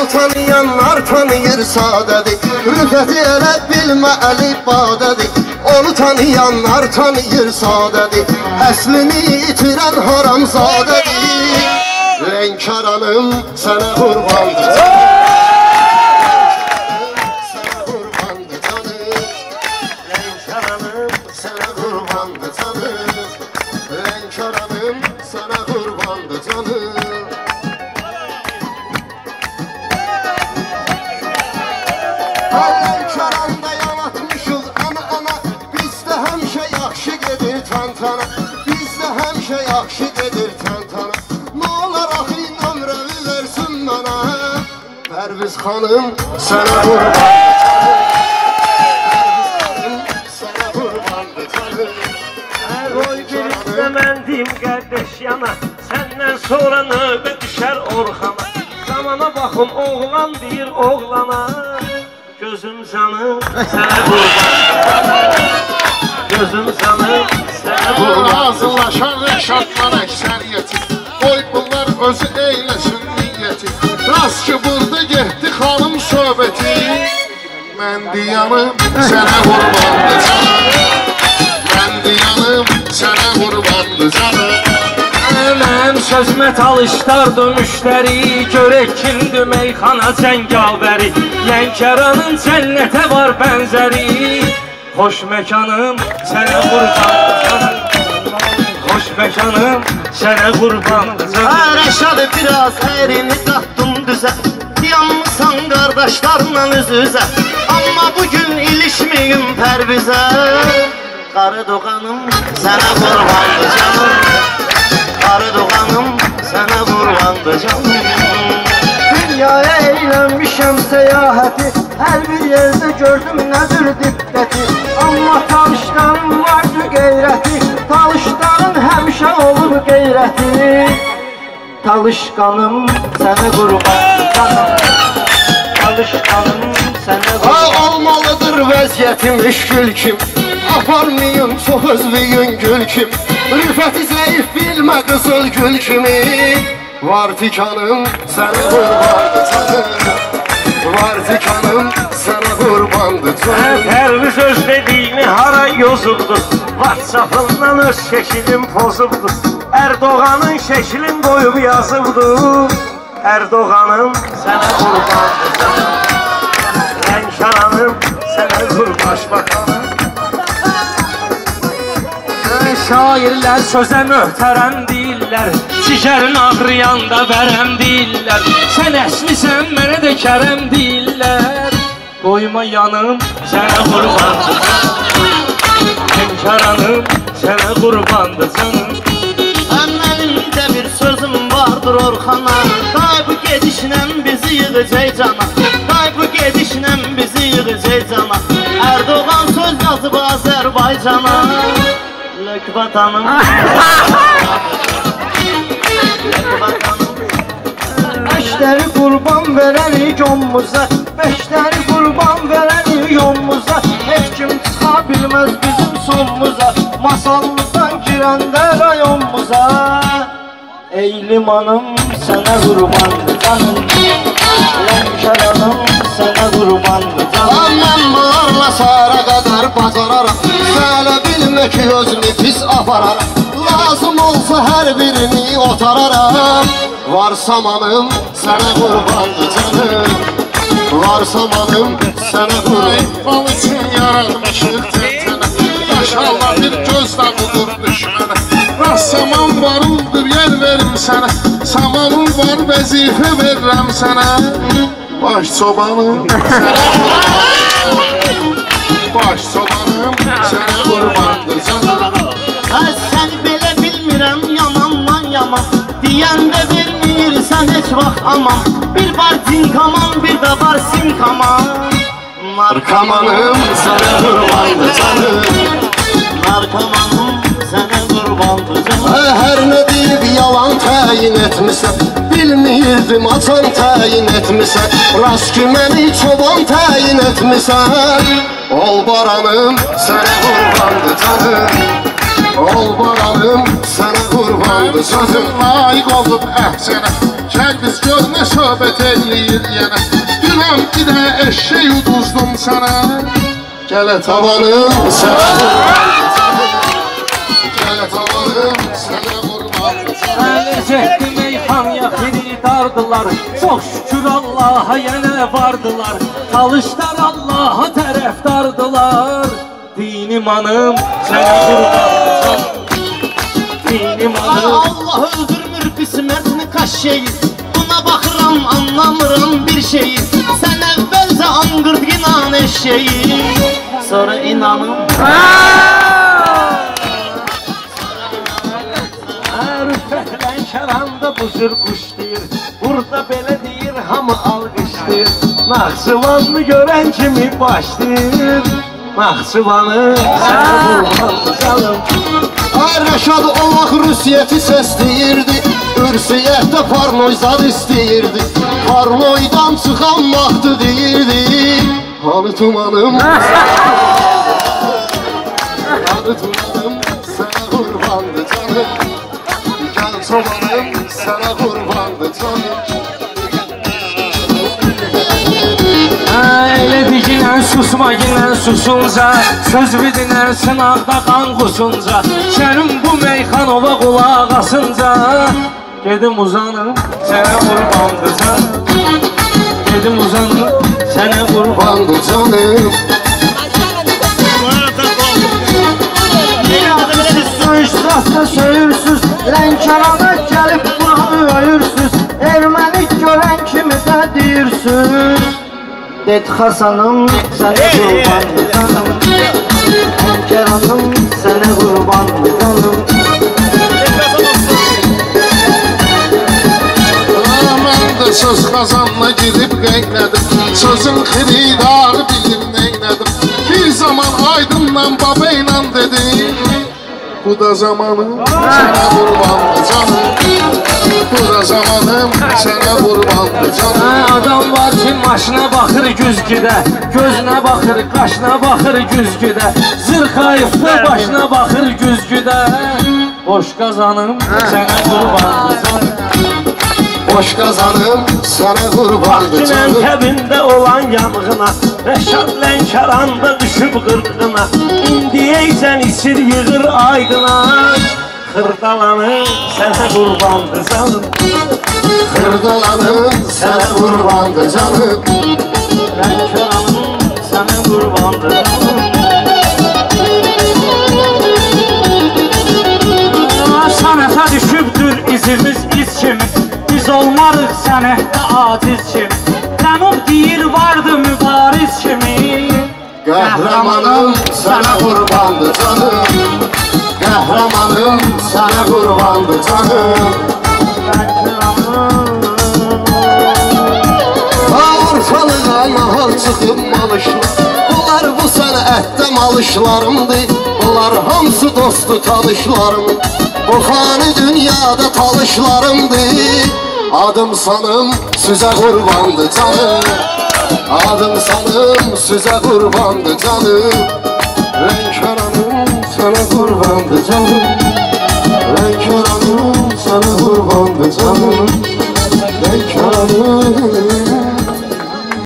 Onu tanıyanlar tanıyır sadədir. Rüfəti elə bilməli badədir. Onu tanıyanlar tanıyır sadədir. Əslini itirən haramzadədir. Lənkəranım sənə qurbandır. Lənkəranda yalatmışıq ana, bizdə həmişə yaxşı gedir tantana. Bizdə həmişə yaxşı gedir tantana. Nə olaraq nömrəvi versin mənə. Pərviz xanım sənə qurbandır. Sənə qurbandır canım. Qoy birində mən deyim qardeş yana, səndən sonra növbə düşər Orxana. Zamana baxın oğlan deyir oğlana. Gözüm canım sənə qurbandır. Gözüm canım sənə qurbandır. Hazırlaşan şartlar əksəriyyəti. Qoy bunlar özü eyləsin niyyəti. Rast ki burada getdi xanım söhbəti. Mən diyanım sənə qurbandır canım. Mən diyanım sənə qurbandır canım. Mən sözmə talışdardı müştəri. Görək kimdir meyxana cəngavəri. Lənkəranın cənnətə var bənzəri. Xoş məkanım sənə qurbandır canım. Xoş məkanım sənə qurbandır canım. Rəşadı biraz əyrini qatdım düzə. Yanmısan qardaşlarla üz-üzə. Amma bugün ilişməyim Pərvizə. Qarı doğanım sənə qurbandır canım. Qarı doğanım sənə qurbandır canım. Dünyaya eylənmişəm səyahəti. Hər bir yerdə gördüm nədir diqqəti. Amma talışların vardı qeyrəti. Talışların həmişə olur qeyrəti. Talışqanım sənə qurbandır canım. Talışqanım sənə qurbandır. Olmalıdır vəziyyətim müşkül kim. Aparmayın çox özlüyün gül kim. Rüfəti zəif bilmə qızıl gül kimi. Var tikanım sənə qurbandır canım. Var tikanım sənə qurbandır canım. Pərviz öz dediyini hara yozuldu. WhatsApp'ından öz şəkilin pozubdu. Erdoğan'ın şəklin qoyub yazıbdı. Erdoğan'ım sənə qurbandır canım. Lənkəranım sənə qurbaş bakanım. Şairlər sözə möhtərəm deyirlər. Cigərin ağrıyanda vərəm deyirlər. Sən əslisən mənə də kərəm deyirlər. Qoyma yanım sənə qurbandır canım. Lənkəranım sənə qurbandır canım. Əməlində bir sözüm vardır Orxana. Day bu gedişlə bizi yığacaq cana. Day bu gedişlə bizi yığacaq cana. Erdoğan söz yazıb Azərbaycana. Lök vatanım. Beşləri qurban verərik yolumuza. Beşləri qurban verərik yolumuza. Heç kim çıxa bilməz bizim sonumuza. Masallıdan girəndə rayonumuza. Ey limanım sənə qurbandır canım. Lənkəranım sənə qurbandır canım. Mən bağırla sara qədər bacararam. Sənə bilmə ki özünü pis apararam. Lazım olsa hər birini otararam. Var samanım sənə qurbandır canım. Var samanım sənə qurbandır. Bal üçün yaranmışıq təntənə. Yaşarlar bir gözdən udur düşmənə. Rast saman varıldır yer verim sənə. Samanım var vəzifə verirəm sənə. Baş çobanım sənə qurbandır. Baş çobanım sənə qurbandır canım. Sən belə bilmirəm yamandan yaman. Deyəndə verməyirsən heç vaxt aman. Bir var cinkaman bir də var sinkaman. Narkamanım sənə qurbandır canım. Narkamanım sənə qurbandır canım. Hər nə deyib yalan təyin etmisən. Bilmirdim açan təyin etmisən. Rast ki məni çoban təyin etmisən. Ol baranım sənə qurbandır canım. Ol baranım sənə qurbandır Sözüm layiq olub əhsənə. Gəl biz gör nə söhbət eləyir yenə. Dünəm bir də eşşək uduzdum sənə. Gələ tavanım sənə qurban, gələ tavanım sənə qurban. Ələcəkdi meyxan yaxini dardılar. Çox şükür Allaha yenə vardılar. Talışlar Allaha tərəfdardılar. Dinim anım sənə qurban, dinim anım. Allah öldürmür qismətini kaşeyi. Buna baxıram anlamıram bir şeyi. Sən əvvəlcə anqırd inan eşeği. Sonra inanım Lənkəranda bu cür quş deyir. Burada belə deyir, hamı alqışlayır. Naxçıvanlı görən kimi başlayır. Naxçıvanı sənə qurban canım. Ay Rəşad olmaq Rusiyyəti səsləyirdi. Ürsiyyətdə parnoyzad istəyirdi. Parnoydan çıxan vaxtı deyirdi. Hanı tumanım, hanı tumanım sənə qurbandı canım. Gəl çobanım sənə qurbandı canım. Elə digilən susma gilən susunca. Söz vidilən sınaqda qan qusunca. Sənin bu meyxanova qulaq asınca. Gedim uzanım sənə qurbandı canım. Gedim uzanım sənə qurbandı canım. Söyüşsüz, söyürsüz, Lənkərana gəlib bunu öyürsüz. Erməni görən kimi də deyirsiniz. Dedi Xasanım sənə qurbandı canım. Lənkəranım sənə qurbandı canım. Mən də söz Xazanla girib qeynədim. Sözün xiridarı bilir neynədim. Bir zaman Aydınla babayla dedim. Bu da zamanım sənə qurbandı canım. Bu da zamanım sənə qurbandı canım. Adam var ki maşına baxır güzgüdə. Gözünə baxır, qaşına baxır güzgüdə. Zırxayıfda başına baxır güzgüdə. Boş qazanım sənə qurbandı canım. Boş qazanım sənə qurbandı canım. Təbində olan yanğına, Rəşad Lənkəranda düşüb qırğına. İndiyəcən içir yığır aydına. Xırdalanım sənə qurbandı canım. Xırdalanım sənə qurbandı canım. Lənkəranım sənə qurbandı canım. Sənətə düşübdür izimiz iz kimi. Biz olmarıq sənətdə aciz kimi. Cənub deyir vardı mübariz kimi. Qəhrəmanım sənə qurbandı canım. Qəhrəmanım sənə qurbandı canım. Arxalığa nahal çıxıb malışlar. Bunlar bu sənətdə malışlarımdır. Bunlar hamısı dostu tanışlarım. Bu fani dünyada talışlarımdır. Adım sanım sizə qurbandı canım. Adım sanım sizə qurbandı canım. Lənkəranım sənə qurbandı canım. Lənkəranım sənə qurbandı canım. Lənkəranım